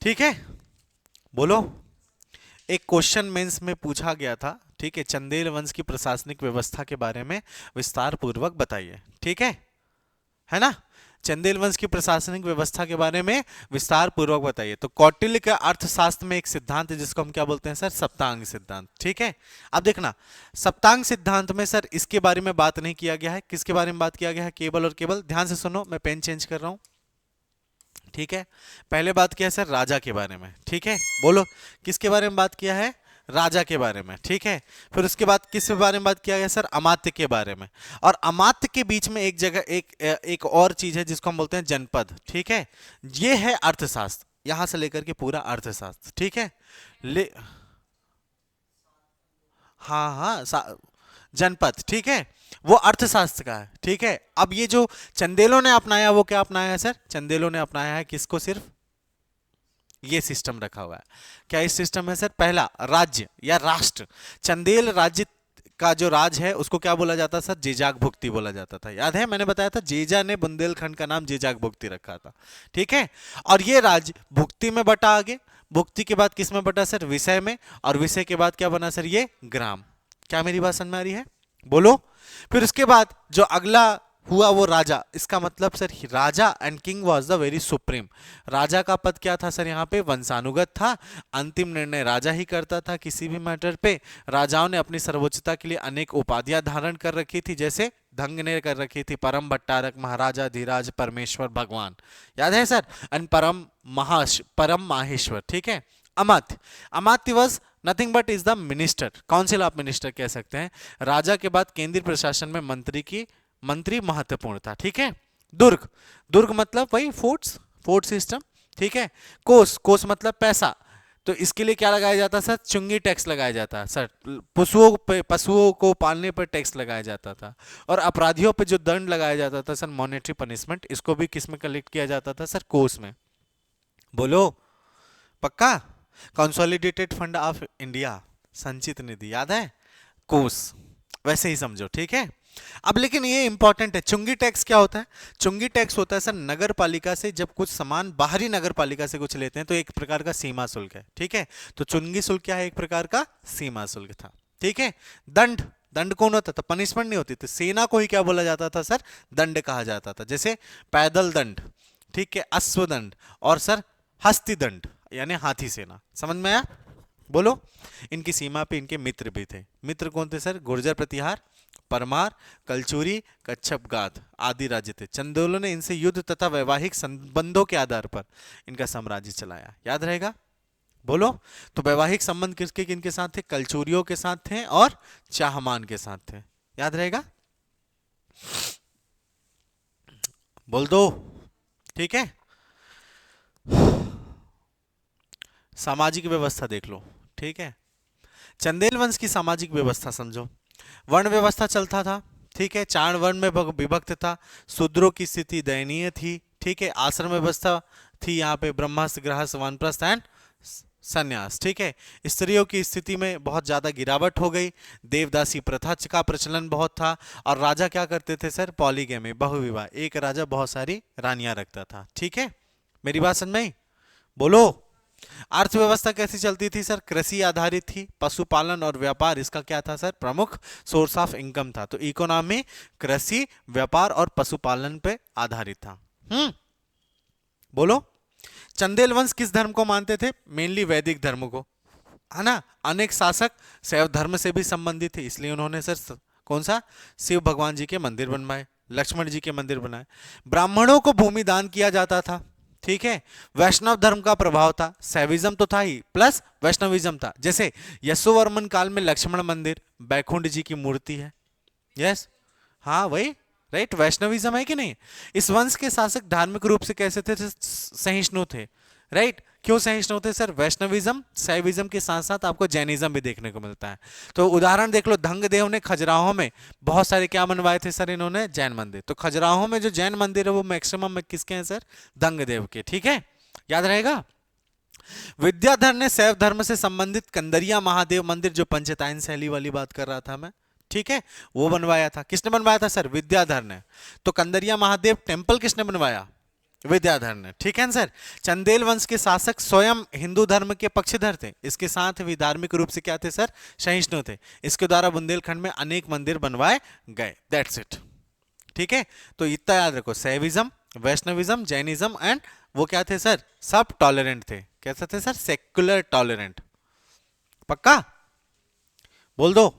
ठीक है। बोलो, एक क्वेश्चन मेंस में पूछा गया था, ठीक है, चंदेल वंश की प्रशासनिक व्यवस्था के बारे में विस्तार पूर्वक बताइए, ठीक है ना। चंदेल वंश की प्रशासनिक व्यवस्था के बारे में विस्तार पूर्वक बताइए। तो कौटिल्य का अर्थशास्त्र में एक सिद्धांत है जिसको हम क्या बोलते हैं सर, सप्तांग सिद्धांत, ठीक है। अब देखना, सप्तांग सिद्धांत में सर इसके बारे में बात नहीं किया गया है, किसके बारे में बात किया गया है, केवल और केवल, ध्यान से सुनो, मैं पेन चेंज कर रहा हूं, ठीक है। पहले बात किया है सर राजा के बारे में, ठीक है। बोलो, किसके बारे में बात किया है, राजा के बारे में, ठीक है। फिर उसके बाद किस बारे में बात किया गया सर, अमात्य के बारे में। और अमात्य के बीच में एक जगह एक और चीज है जिसको हम बोलते हैं जनपद, ठीक है। ये है अर्थशास्त्र, यहां से लेकर के पूरा अर्थशास्त्र, ठीक है। ले हाँ हाँ, जनपद, ठीक है, वो अर्थशास्त्र का है, ठीक है। अब ये जो चंदेलों ने अपनाया वो क्या अपनाया है सर, चंदेलों ने अपनाया है किसको, सिर्फ ये सिस्टम रखा हुआ है। क्या इस सिस्टम है सर, पहला राज्य या राष्ट्र, चंदेल राज्य का जो राज है उसको क्या बोला जाता सर, जेजाग भुक्ति बोला जाता था। याद है मैंने बताया था, जेजा ने बुंदेलखंड का नाम जेजाग भुक्ति रखा था, ठीक है। और ये राज्य भुक्ति में बटा, आगे भुक्ति के बाद किस में बटा सर, विषय में। और विषय के बाद क्या बना सर, ये ग्राम। क्या मेरी बात समझ में आ रही है, बोलो। फिर उसके बाद जो अगला हुआ वो राजा, इसका मतलब सर राजा and king was the very supreme. राजा का पद क्या था सर, यहाँ पे वंशानुगत था, अंतिम निर्णय राजा ही करता था किसी भी मैटर पे। राजाओं ने अपनी सर्वोच्चता के लिए अनेक उपाधियां धारण कर रखी थी, जैसे धंग ने कर रखी थी, परम भट्टारक, महाराजा धीराज, परमेश्वर, भगवान, याद है सर, एंड परम माहेश्वर, ठीक है। अमात्य, अमात्य was nothing but is the minister, council of minister कह सकते हैं। राजा के बाद केंद्रीय प्रशासन में मंत्री महत्वपूर्ण था, ठीक है। दुर्ग, दुर्ग मतलब वही फोर्ट सिस्टम, ठीक है। कोष मतलब पैसा, तो इसके लिए क्या लगाया जाता सर, चुंगी टैक्स लगाया जाता सर, पशुओं को पालने पर टैक्स लगाया जाता था। और अपराधियों पर जो दंड लगाया जाता था सर, मॉनेटरी पनिशमेंट, इसको भी किस में कलेक्ट किया जाता था सर, कोष में। बोलो पक्का, कंसोलिडेटेड फंड ऑफ इंडिया, संचित निधि, याद है, कोष, वैसे ही समझो, ठीक है। अब लेकिन ये इंपॉर्टेंट है, चुंगी टैक्स क्या होता है, चुंगी टैक्स होता है सर नगर पालिका से जब कुछ सामान बाहरी नगर पालिका से कुछ लेते हैं तो एक प्रकार का सीमा शुल्क है, ठीक है। तो चुंगी शुल्क क्या है, एक प्रकार का सीमा शुल्क था, ठीक है। दंड, दंड कौन होता था, पनिशमेंट नहीं होती थी, सेना को ही क्या बोला जाता था सर, दंड कहा जाता था। जैसे पैदल दंड, ठीक है, अश्वदंड, और सर हस्ती दंड यानी हाथी सेना, समझ में आया, बोलो। इनकी सीमा पे इनके मित्र भी थे, मित्र कौन थे सर, गुर्जर प्रतिहार, परमार, कलचुरी, कच्छप गाद आदि राज्य थे। चंदेलों ने इनसे युद्ध तथा वैवाहिक संबंधों के आधार पर इनका साम्राज्य चलाया, याद रहेगा, बोलो। तो वैवाहिक संबंध किसके किनके साथ थे, कलचुरियों के साथ थे और चाहमान के साथ थे, याद रहेगा, बोल दो, ठीक है। सामाजिक व्यवस्था देख लो, ठीक है। चंदेल वंश की सामाजिक व्यवस्था समझो, वर्ण व्यवस्था चलता था, ठीक है, 4 वर्ण में विभक्त था, शूद्रों की स्थिति दयनीय थी, ठीक है। आश्रम व्यवस्था थी यहाँ पे, ब्रह्मस्त्र, गृहस्थ, वानप्रस्थ एंड संन्यास, ठीक है। स्त्रियों की स्थिति में बहुत ज्यादा गिरावट हो गई, देवदासी प्रथा का प्रचलन बहुत था। और राजा क्या करते थे सर, पॉलीगैमी, बहुविवाह, एक राजा बहुत सारी रानियां रखता था, ठीक है। मेरी बात समझ में आई, बोलो। अर्थव्यवस्था कैसी चलती थी सर, कृषि आधारित थी, पशुपालन और व्यापार इसका क्या था सर, प्रमुख सोर्स ऑफ इनकम था। तो इकोनॉमी कृषि, व्यापार और पशुपालन पे आधारित था। बोलो। चंदेल वंश किस धर्म को मानते थे? मेनली वैदिक धर्म को, है ना। अनेक शासक शैव धर्म से भी संबंधित थे, इसलिए उन्होंने सर कौन सा, शिव भगवान जी के मंदिर बनवाए, लक्ष्मण जी के मंदिर बनाए। ब्राह्मणों को भूमि दान किया जाता था, ठीक है। वैष्णव धर्म का प्रभाव था, शैविज्म तो था ही प्लस वैष्णविज्म था। जैसे यशोवर्मन काल में लक्ष्मण मंदिर, बैकुंठ जी की मूर्ति है, यस, हाँ वही, राइट, वैष्णविज्म है कि नहीं। इस वंश के शासक धार्मिक रूप से कैसे थे? सहिष्णु थे, राइट। क्यों सहिष्णु थे सर? वैष्णविज्म शैविज्म के साथ साथ आपको जैनिज्म भी देखने को मिलता है। तो उदाहरण देख लो, धंगदेव ने खजुराहो में बहुत सारे क्या बनवाए थे सर इन्होंने? जैन मंदिर। तो खजुराहो में जो जैन मंदिर है वो मैक्सिमम में किसके हैं सर? धंगदेव के, ठीक है, याद रहेगा। विद्याधर ने शैव धर्म से संबंधित कंदरिया महादेव मंदिर, जो पंचतायन शैली वाली बात कर रहा था मैं, ठीक है, वो बनवाया था। किसने बनवाया था सर? विद्याधर ने। तो कंदरिया महादेव टेम्पल किसने बनवाया? विद्याधर ने, ठीक है सर। चंदेल वंश के शासक स्वयं हिंदू धर्म के पक्षधर थे, इसके साथ भी धार्मिक रूप से क्या थे सर? सहिष्णु थे। इसके द्वारा बुंदेलखंड में अनेक मंदिर बनवाए गए, दैट्स इट, ठीक है। तो इतना याद रखो, शैविज्म, वैष्णविज्म, जैनिज्म एंड वो क्या थे सर? सब टॉलरेंट थे। कैसे थे सर? Secular tolerant. पक्का? बोल दो।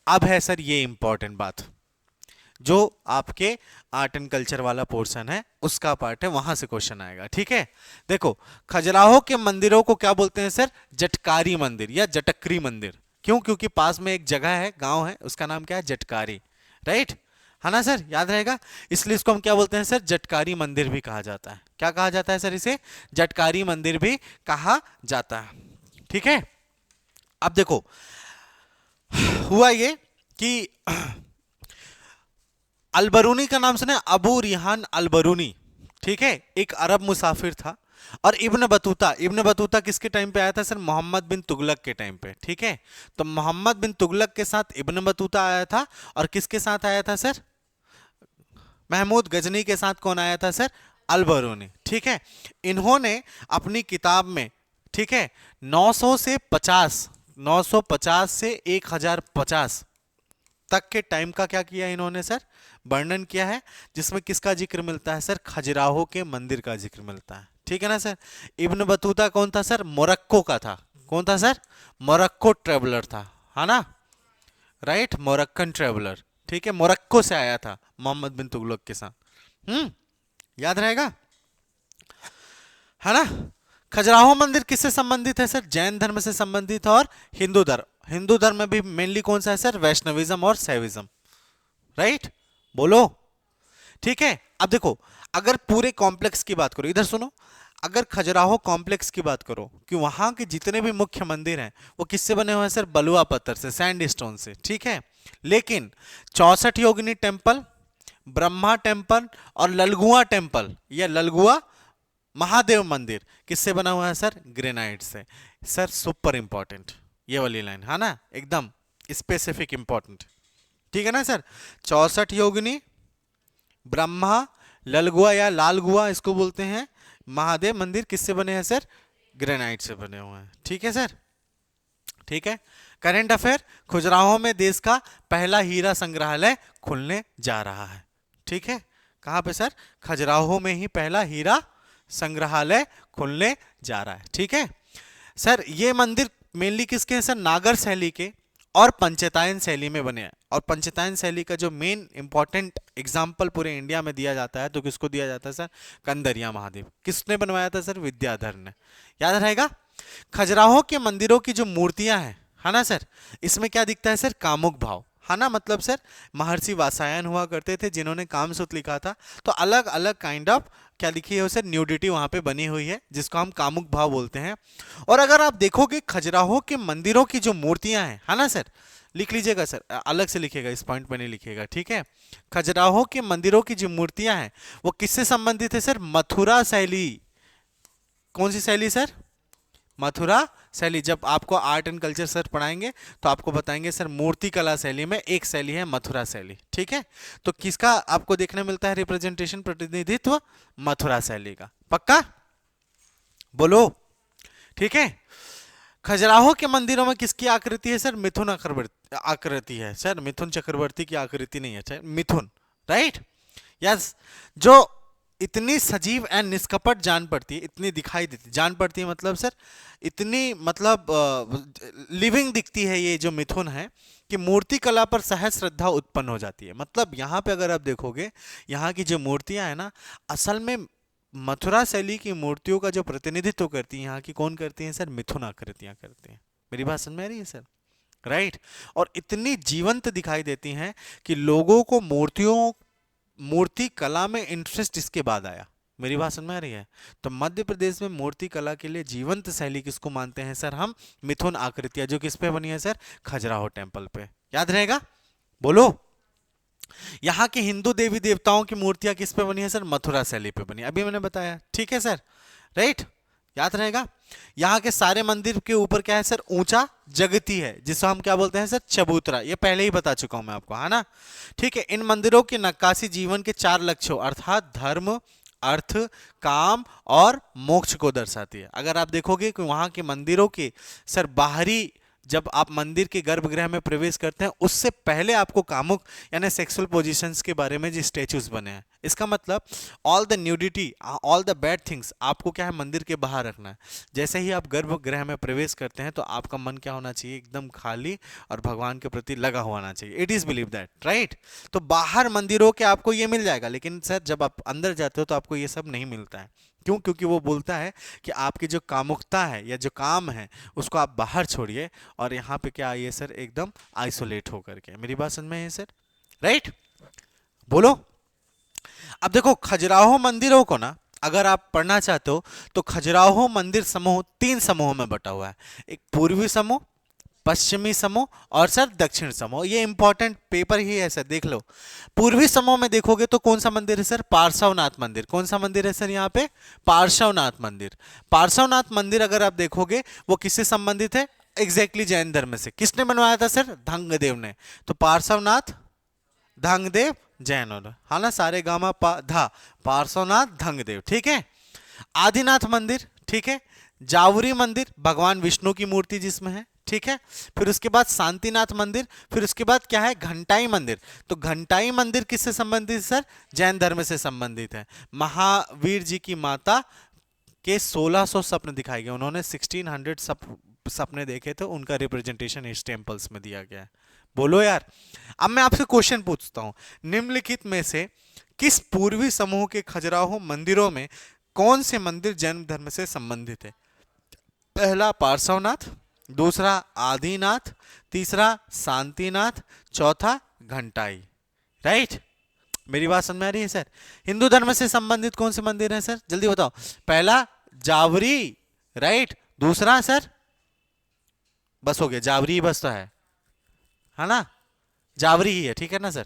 अब है सर ये इंपॉर्टेंट बात, जो आपके आर्ट एंड कल्चर वाला पोर्शन है उसका पार्ट है, वहां से क्वेश्चन आएगा, ठीक है। देखो, खजुराहो के मंदिरों को क्या बोलते हैं सर? जटकारी मंदिर या जटकरी मंदिर। क्यों? क्योंकि पास में एक जगह है, गांव है, उसका नाम क्या है? जटकारी, राइट, है ना सर, याद रहेगा। इसलिए इसको हम क्या बोलते हैं सर? जटकारी मंदिर भी कहा जाता है। क्या कहा जाता है सर इसे? जटकारी मंदिर भी कहा जाता है, ठीक है। अब देखो, हुआ ये कि अलबरूनी का नाम सुने? अबू रिहान अलबरूनी, ठीक है, एक अरब मुसाफिर था। और इब्न बतूता, इब्न बतूता किसके टाइम पे आया था सर? मोहम्मद बिन तुगलक के टाइम पे, ठीक है। तो मोहम्मद बिन तुगलक के साथ इब्न बतूता आया था, और किसके साथ आया था सर? महमूद गजनी के साथ कौन आया था सर? अलबरूनी, ठीक है। इन्होंने अपनी किताब में, ठीक है, 900 से 50, 950 से 1050 तक के टाइम का क्या किया इन्होंने सर? वर्णन किया है, जिसमें किसका जिक्र मिलता है सर? खजुराहो के मंदिर का जिक्र मिलता है, ठीक है ना सर। इब्न बतूता कौन था सर? मोरक्को का था। कौन था सर? मोरक्को ट्रेवलर था, है ना, राइट, मोरक्कन ट्रेवलर, ठीक है, मोरक्को से आया था मोहम्मद बिन तुगलक के साथ। याद रहेगा, है ना। खजुराहो मंदिर किससे संबंधित है सर? जैन धर्म से संबंधित और हिंदू धर्म। हिंदू धर्म में भी मेनली कौन सा है सर? वैष्णविज्म और शैविज्म, राइट, बोलो, ठीक है। अब देखो, अगर पूरे कॉम्प्लेक्स की बात करो, इधर सुनो, अगर खजुराहो कॉम्प्लेक्स की बात करो कि वहां के जितने भी मुख्य मंदिर हैं वो किससे बने हुए हैं सर? बलुआ पत्थर से, सैंड स्टोन से, ठीक है। लेकिन 64 योगिनी टेम्पल, ब्रह्मा टेम्पल और ललगुआ टेम्पल या ललगुआ महादेव मंदिर किससे बना हुआ है सर? ग्रेनाइट से। सर सुपर इंपॉर्टेंट ये वाली लाइन, है ना, एकदम स्पेसिफिक इंपॉर्टेंट, ठीक है ना सर। 64 योगिनी, ब्रह्मा, ललगुआ या लालगुआ इसको बोलते हैं, महादेव मंदिर किससे बने हैं सर? ग्रेनाइट से बने हुए हैं, ठीक है सर, ठीक है। करंट अफेयर, खजुराहो में देश का पहला हीरा संग्रहालय खुलने जा रहा है, ठीक है। कहां पे सर? खजुराहो में ही पहला हीरा संग्रहालय खुलने जा रहा है, ठीक है सर। ये मंदिर मेनली किसके हैं सर? नागर शैली के और पंचतायन शैली में बने हैं। और पंचतायन शैली का जो मेन इंपॉर्टेंट एग्जाम्पल पूरे इंडिया में दिया जाता है तो किसको दिया जाता है सर? कंदरिया महादेव। किसने बनवाया था सर? विद्याधर ने, याद रहेगा। खजुराहो के मंदिरों की जो मूर्तियां हैं, है ना सर, इसमें क्या दिखता है सर? कामुक भाव, है ना। मतलब सर महर्षि वात्स्यायन हुआ करते थे जिन्होंने कामसूत्र लिखा था, तो अलग अलग काइंड ऑफ क्या लिखी है सर? न्यूडिटी वहां पे बनी हुई है, जिसको हम कामुक भाव बोलते हैं। और अगर आप देखोगे खजुराहो के मंदिरों की जो मूर्तियां हैं, है ना सर, लिख लीजिएगा सर, अलग से लिखिएगा, इस पॉइंट पे नहीं लिखिएगा, ठीक है। खजुराहो के मंदिरों की जो मूर्तियां हैं वो किससे संबंधित है सर? मथुरा शैली। कौन सी शैली सर? मथुरा शैली। जब आपको आर्ट एंड कल्चर सर पढ़ाएंगे तो आपको बताएंगे सर मूर्ति कला शैली में एक शैली है मथुरा शैली, ठीक है। तो किसका आपको देखने मिलता है रिप्रेजेंटेशन, प्रतिनिधित्व? मथुरा शैली का। पक्का? बोलो, ठीक है। खजुराहो के मंदिरों में किसकी आकृति है सर? मिथुन आकृति है सर, मिथुन चक्रवर्ती की आकृति नहीं है सर, मिथुन, राइट, यस। जो इतनी सजीव एंड निष्कपट जान पड़ती है, इतनी दिखाई देती, जान पड़ती है मतलब सर इतनी मतलब लिविंग दिखती है ये जो मिथुन है, कि मूर्ति कला पर सहज श्रद्धा उत्पन्न हो जाती है। मतलब यहाँ पे अगर आप देखोगे, यहाँ की जो मूर्तियां है ना, असल में मथुरा शैली की मूर्तियों का जो प्रतिनिधित्व करती है यहाँ की, कौन करती है सर? मिथुन आकृतियां करती हैं। मेरी बात समझ में आ रही है सर? राइट। और इतनी जीवंत दिखाई देती हैं कि लोगों को मूर्ति कला में इंटरेस्ट इसके बाद आया। मेरी बात समझ में आ रही है? तो मध्य प्रदेश में मूर्ति कला के लिए जीवंत शैली किसको मानते हैं सर? हम मिथुन आकृतियां, जो किस पे बनी है सर? खजुराहो टेम्पल पे। याद रहेगा? बोलो। यहाँ के हिंदू देवी देवताओं की मूर्तियां किस पे बनी है सर? मथुरा शैली पे बनी, अभी मैंने बताया। ठीक है सर? राइट, याद रहेगा। यहाँ के सारे मंदिर के ऊपर क्या है सर? ऊंचा जगती है, जिसको हम क्या बोलते हैं सर? चबूतरा। ये पहले ही बता चुका हूं मैं आपको, है ना? ठीक है। इन मंदिरों की नक्काशी जीवन के 4 लक्ष्यों अर्थात धर्म, अर्थ, काम और मोक्ष को दर्शाती है। अगर आप देखोगे कि वहां के मंदिरों के सर बाहरी, जब आप मंदिर के गर्भगृह में प्रवेश करते हैं, उससे पहले आपको कामुक यानी सेक्सुअल पोजीशंस के बारे में जो स्टैचूज बने हैं, इसका मतलब all the nudity, all the bad things आपको क्या है? मंदिर के बाहर रखना है। जैसे ही आप गर्भगृह में प्रवेश करते हैं तो आपका मन क्या होना चाहिए? एकदम खाली और भगवान के प्रति लगा हुआ होना चाहिए। It is believe that, right? तो बाहर मंदिरों के आपको ये मिल जाएगा, लेकिन सर जब आप अंदर जाते हो तो आपको ये सब नहीं मिलता है। क्यों? क्योंकि वो बोलता है कि आपकी जो कामुकता है या जो काम है उसको आप बाहर छोड़िए, और यहाँ पे क्या आइए सर? एकदम आइसोलेट होकर के। मेरी बात समझ में है सर? राइट, बोलो। अब देखो, खजुराहो मंदिरों को ना अगर आप पढ़ना चाहते हो तो खजुराहो मंदिर समूह 3 समूहों में बटा हुआ है। एक पूर्वी समूह, पश्चिमी समूह और सर दक्षिण समूह। ये इंपॉर्टेंट पेपर ही है सर, देख लो। पूर्वी समूह में देखोगे तो कौन सा मंदिर है सर? पार्श्वनाथ मंदिर। कौन सा मंदिर है सर यहाँ पे? पार्श्वनाथ मंदिर। पार्श्वनाथ मंदिर अगर आप देखोगे वो किससे संबंधित है? एग्जैक्टली जैन धर्म से। किसने बनवाया था सर? धंगदेव ने। तो पार्श्वनाथ, धंगदेव, जैन और, हाँ ना? सारे गामा धा, पार्श्वनाथ, धंगदेव। ठीक है। आदिनाथ मंदिर, ठीक है। जावरी मंदिर, भगवान विष्णु की मूर्ति जिसमें है, ठीक है। फिर उसके बाद शांतिनाथ मंदिर, फिर उसके बाद क्या है? घंटाई मंदिर। तो घंटाई मंदिर किससे संबंधित सर? जैन धर्म से संबंधित है। महावीर जी की माता के 1600 स्वप्न दिखाए गए, उन्होंने 1600 सपने देखे थे, उनका रिप्रेजेंटेशन इस टेम्पल्स में दिया गया है। बोलो यार। अब मैं आपसे क्वेश्चन पूछता हूं, निम्नलिखित में से किस पूर्वी समूह के खजुराहो मंदिरों में कौन से मंदिर जैन धर्म से संबंधित है? पहला पार्श्वनाथ, दूसरा आदिनाथ, तीसरा शांतिनाथ, चौथा घंटाई। राइट, मेरी बात समझ में आ रही है सर? हिंदू धर्म से संबंधित कौन से मंदिर हैं सर? जल्दी बताओ। पहला जावरी, राइट। दूसरा सर, बस हो गया, जावरी ही बस तो है ना? जावरी ही है, ठीक है ना सर?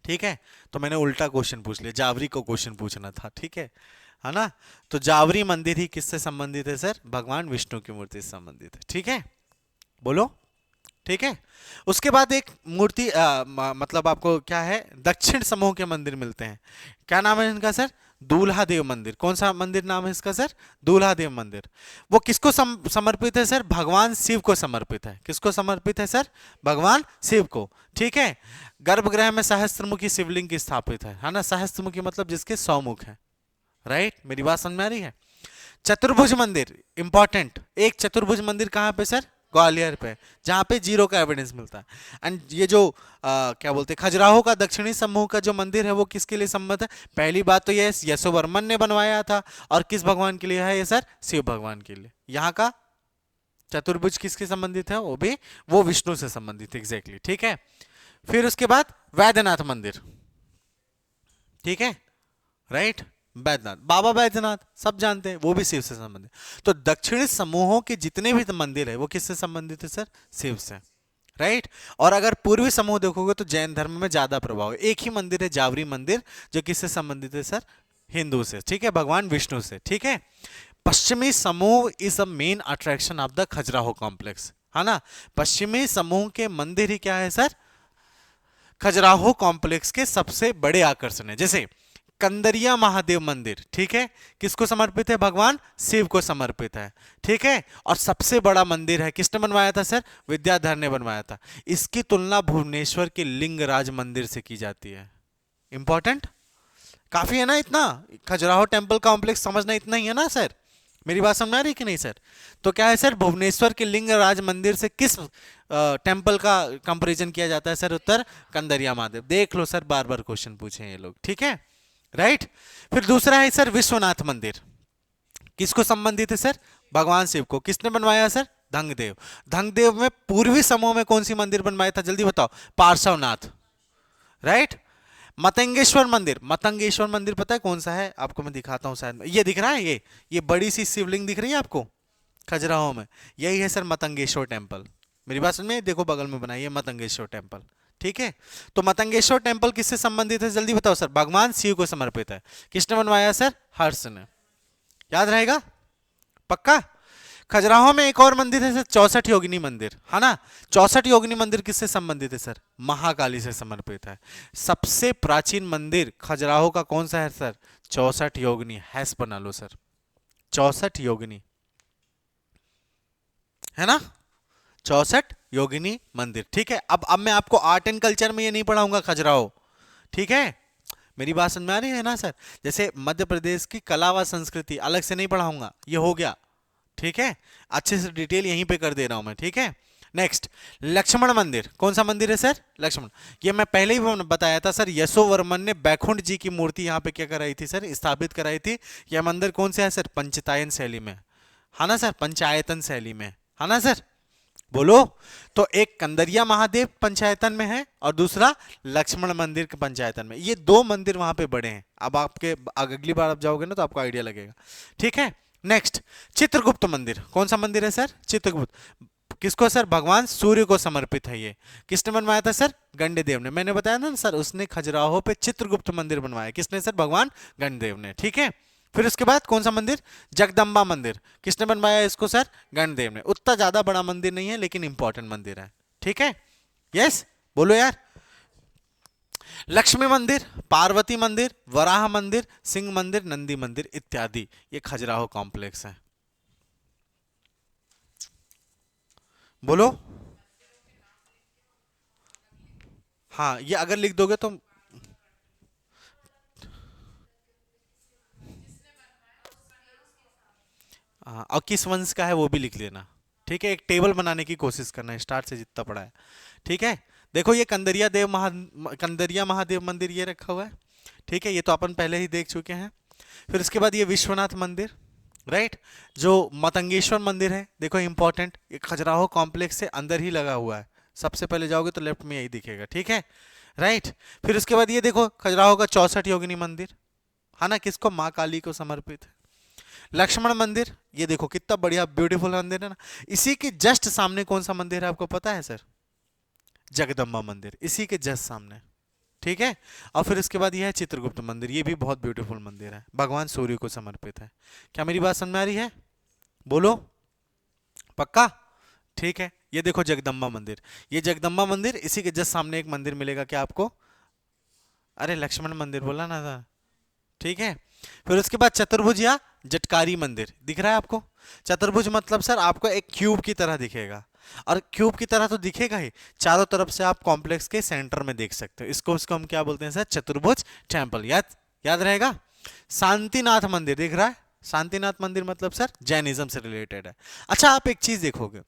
ठीक है। तो मैंने उल्टा क्वेश्चन पूछ लिया, जावरी को क्वेश्चन पूछना था, ठीक है ना? तो जावरी मंदिर ही किससे संबंधित है सर? भगवान विष्णु की मूर्ति से संबंधित है। ठीक है, बोलो। ठीक है। उसके बाद एक मूर्ति मतलब आपको क्या है? दक्षिण समूह के मंदिर मिलते हैं। क्या नाम है इनका सर? दूल्हा देव मंदिर। कौन सा मंदिर नाम है इसका सर? दूल्हा देव मंदिर। वो किसको समर्पित है सर? भगवान शिव को समर्पित है। किसको समर्पित है सर? भगवान शिव को। ठीक है। गर्भगृह में सहस्त्रमुखी शिवलिंग की स्थापित है ना? सहस्त्रमुखी मतलब जिसके 100 मुख है। राइट, मेरी बात समझ में आ रही है? चतुर्भुज मंदिर इंपॉर्टेंट। एक चतुर्भुज मंदिर कहां पे सर? ग्वालियर पे, जहां पे 0 का एविडेंस मिलता है। एंड ये जो क्या बोलते हैं, खजुराहो का दक्षिणी समूह का जो मंदिर है वो किसके लिए संबंधित है? पहली बात तो ये यशोवर्मन ने बनवाया था, और किस भगवान के लिए है ये सर? शिव भगवान के लिए। यहाँ का चतुर्भुज किसके संबंधित है? वो भी वो विष्णु से संबंधित, एग्जैक्टली। ठीक है। फिर उसके बाद वैद्यनाथ मंदिर, ठीक है, राइट। बैद्यनाथ, बाबा बैद्यनाथ सब जानते हैं, वो भी शिव से संबंधित। तो दक्षिणी समूहों के जितने भी मंदिर है वो किससे संबंधित है सर? शिव से, राइट। और अगर पूर्वी समूह देखोगे तो जैन धर्म में ज्यादा प्रभाव है। एक ही मंदिर है, जावरी मंदिर, जो किससे संबंधित है सर? हिंदू से, ठीक है, भगवान विष्णु से। ठीक है। पश्चिमी समूह is a main attraction of the Khajuraho complex, है ना? पश्चिमी समूह के मंदिर ही क्या है सर? खजुराहो कॉम्प्लेक्स के सबसे बड़े आकर्षण है। जैसे कंदरिया महादेव मंदिर, ठीक है, किसको समर्पित है? भगवान शिव को समर्पित है। ठीक है। और सबसे बड़ा मंदिर है, किसने बनवाया था सर? विद्याधर ने बनवाया था। इसकी तुलना भुवनेश्वर के लिंगराज मंदिर से की जाती है। इंपॉर्टेंट। काफी है ना इतना? खजुराहो टेम्पल कॉम्प्लेक्स समझना इतना ही है ना सर? मेरी बात समझ आ रही है कि नहीं सर? तो क्या है सर, भुवनेश्वर के लिंगराज मंदिर से किस टेम्पल का कंपैरिजन किया जाता है सर? उत्तर कंदरिया महादेव। देख लो सर, बार बार क्वेश्चन पूछे हैं ये लोग, ठीक है, राइट। फिर दूसरा है सर विश्वनाथ मंदिर। किसको संबंधित है सर? भगवान शिव को। किसने बनवाया सर? धंगदेव। धंगदेव में पूर्वी समूह में कौन सी मंदिर बनवाया था, जल्दी बताओ? पार्श्वनाथ, राइट। मतंगेश्वर मंदिर, मतंगेश्वर मंदिर पता है कौन सा है आपको? मैं दिखाता हूं, शायद ये दिख रहा है, ये बड़ी सी शिवलिंग दिख रही है आपको खजुराहो में, यही है सर मतंगेश्वर टेम्पल। मेरी बात सुनिए, देखो बगल में बनाई है मतंगेश्वर टेम्पल, ठीक है। तो मतंगेश्वर टेम्पल किससे संबंधित है, जल्दी बताओ सर? भगवान शिव को समर्पित है। किसने बनवाया सर? हर्ष ने। याद रहेगा पक्का? खजुराहो में एक और मंदिर है सर, 64 योगिनी मंदिर, है ना? 64 योगिनी मंदिर किससे संबंधित है सर? महाकाली से समर्पित है। सबसे प्राचीन मंदिर खजुराहो का कौन सा है सर? 64 योगिनी। हैश बना लो सर, 64 योगिनी, है ना? 64 योगिनी मंदिर, ठीक है। अब मैं आपको आर्ट एंड कल्चर में ये नहीं पढ़ाऊंगा खजुराहो, ठीक है? मेरी बात समझ में आ रही है ना सर? जैसे मध्य प्रदेश की कला व संस्कृति अलग से नहीं पढ़ाऊंगा, ये हो गया, ठीक है। अच्छे से डिटेल यहीं पे कर दे रहा हूं मैं, ठीक है। नेक्स्ट, लक्ष्मण मंदिर। कौन सा मंदिर है सर? लक्ष्मण। ये मैं पहले ही बताया था सर, यशोवर्मन ने बैकुंठ जी की मूर्ति यहाँ पे क्या कराई थी सर? स्थापित कराई थी। यह मंदिर कौन सा है सर? पंचतायन शैली में, है ना सर? पंचायतन शैली में, है ना सर? बोलो। तो एक कंदरिया महादेव पंचायतन में है और दूसरा लक्ष्मण मंदिर के पंचायतन में। ये दो मंदिर वहां पे बड़े हैं। अब आपके अगली बार आप जाओगे ना तो आपको आइडिया लगेगा, ठीक है। नेक्स्ट, चित्रगुप्त मंदिर। कौन सा मंदिर है सर? चित्रगुप्त। किसको सर? भगवान सूर्य को समर्पित है ये। किसने बनवाया था सर? गंडदेव ने। मैंने बताया ना सर, उसने खजुराहो पे चित्रगुप्त मंदिर बनवाया। किसने सर? भगवान गणदेव ने, ठीक है। फिर उसके बाद कौन सा मंदिर? जगदम्बा मंदिर। किसने बनवाया इसको सर? गणदेव ने। उतना ज्यादा बड़ा मंदिर नहीं है लेकिन इंपॉर्टेंट मंदिर है, ठीक है। यस, बोलो यार। लक्ष्मी मंदिर, पार्वती मंदिर, वराह मंदिर, सिंह मंदिर, नंदी मंदिर इत्यादि, ये खजुराहो कॉम्प्लेक्स है। बोलो। हाँ, ये अगर लिख दोगे तो हाँ, और किस वंश का है वो भी लिख लेना, ठीक है। एक टेबल बनाने की कोशिश करना स्टार्ट से जितना पड़ा है, ठीक है। देखो ये कंदरिया महादेव मंदिर ये रखा हुआ है, ठीक है। ये तो अपन पहले ही देख चुके हैं। फिर उसके बाद ये विश्वनाथ मंदिर, राइट। जो मतंगेश्वर मंदिर है, देखो इंपॉर्टेंट, ये खजुराहो कॉम्प्लेक्स से अंदर ही लगा हुआ है। सबसे पहले जाओगे तो लेफ्ट में यही दिखेगा, ठीक है, राइट। फिर उसके बाद ये देखो खजुराहो का 64 योगिनी मंदिर, है ना? किसको? माँ काली को समर्पित है। लक्ष्मण मंदिर, ये देखो कितना बढ़िया ब्यूटीफुल मंदिर है ना। इसी के जस्ट सामने कौन सा मंदिर है आपको पता है सर? जगदम्बा मंदिर, इसी के जस्ट सामने, ठीक है। और फिर इसके बाद यह है चित्रगुप्त मंदिर, ये भी बहुत ब्यूटीफुल मंदिर है, भगवान सूर्य को समर्पित है। क्या मेरी बात समझ में आ रही है? बोलो पक्का, ठीक है। ये देखो जगदम्बा मंदिर, ये जगदम्बा मंदिर, इसी के जस्ट सामने एक मंदिर मिलेगा, क्या आपको? अरे लक्ष्मण मंदिर बोला ना था, ठीक है। फिर उसके बाद चतुर्भुज या जटकारी मंदिर दिख रहा है आपको? चतुर्भुज मतलब सर आपको एक क्यूब की तरह दिखेगा, और क्यूब की तरह तो दिखेगा ही, चारों तरफ से आप कॉम्प्लेक्स के सेंटर में देख सकते हो। इसको हम क्या बोलते हैं सर? चतुर्भुज टेम्पल। याद याद रहेगा। शांतिनाथ मंदिर दिख रहा है? शांतिनाथ मंदिर मतलब सर जैनिज्म से रिलेटेड है। अच्छा, आप एक चीज देखोगे,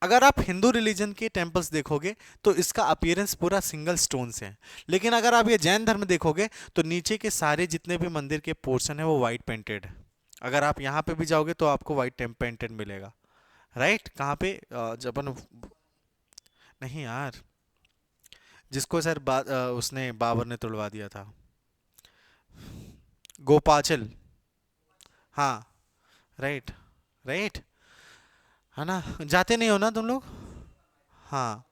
अगर आप हिंदू रिलीजन के टेम्पल्स देखोगे तो इसका अपीयरेंस पूरा सिंगल स्टोन से है, लेकिन अगर आप ये जैन धर्म देखोगे तो नीचे के सारे जितने भी मंदिर के पोर्शन है वो वाइट पेंटेड है। अगर आप यहाँ पे भी जाओगे तो आपको वाइट पेंटेड मिलेगा, राइट। कहाँ पे? जब अपन, नहीं यार, जिसको सर उसने बाबर ने तुड़वा दिया था, गोपाचल, हाँ, राइट, राइट, है ना? जाते नहीं हो ना तुम लोग? हाँ,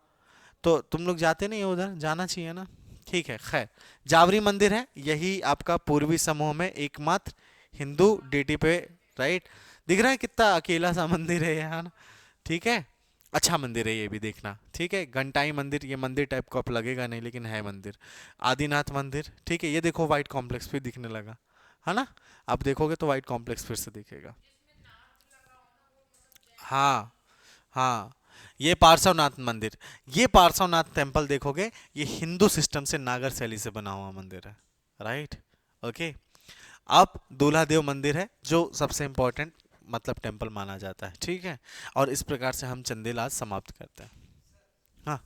तो तुम लोग जाते नहीं हो उधर, जाना चाहिए ना, ठीक है। खैर, जावरी मंदिर है, यही आपका पूर्वी समूह में एकमात्र हिंदू डीटी पे, राइट। दिख रहा है कितना अकेला सा मंदिर है यहाँ ना, ठीक है। अच्छा मंदिर है ये भी, देखना, ठीक है। घंटाई मंदिर, ये मंदिर टाइप को आप लगेगा नहीं लेकिन है मंदिर। आदिनाथ मंदिर, ठीक है। ये देखो व्हाइट कॉम्प्लेक्स फिर दिखने लगा, है ना? आप देखोगे तो व्हाइट कॉम्प्लेक्स फिर से दिखेगा। हाँ, हाँ, ये पार्श्वनाथ मंदिर, ये पार्श्वनाथ टेम्पल देखोगे, ये हिंदू सिस्टम से नागर शैली से बना हुआ मंदिर है, राइट। ओके। अब दूल्हा देव मंदिर है जो सबसे इंपॉर्टेंट मतलब टेम्पल माना जाता है, ठीक है। और इस प्रकार से हम चंदेल आज समाप्त करते हैं। हाँ,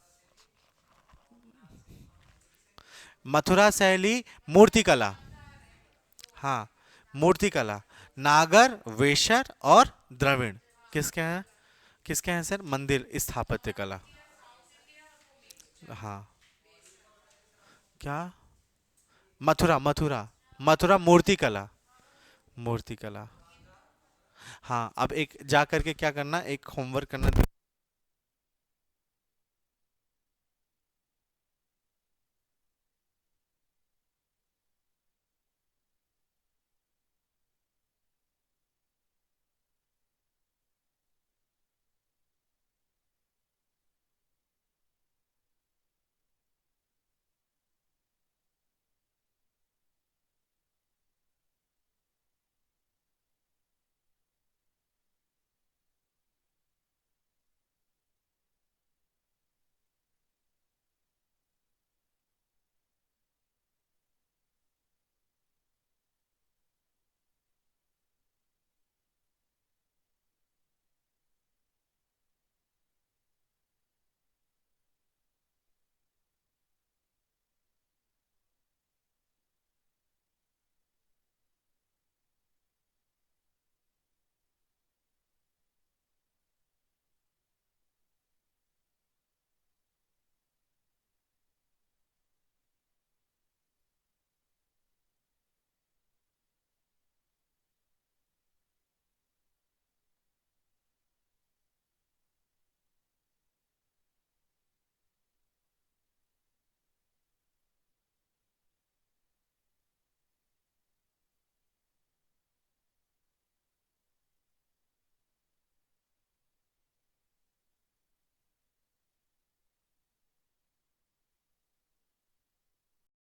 मथुरा शैली मूर्तिकला। हाँ, मूर्तिकला। नागर, वेशर और द्रविड़ किसके हैं? किसके हैं सर? मंदिर स्थापत्य कला। हाँ, क्या? मथुरा, मथुरा, मथुरा मूर्तिकला। मूर्तिकला। हाँ, अब एक जा करके क्या करना, एक होमवर्क करना।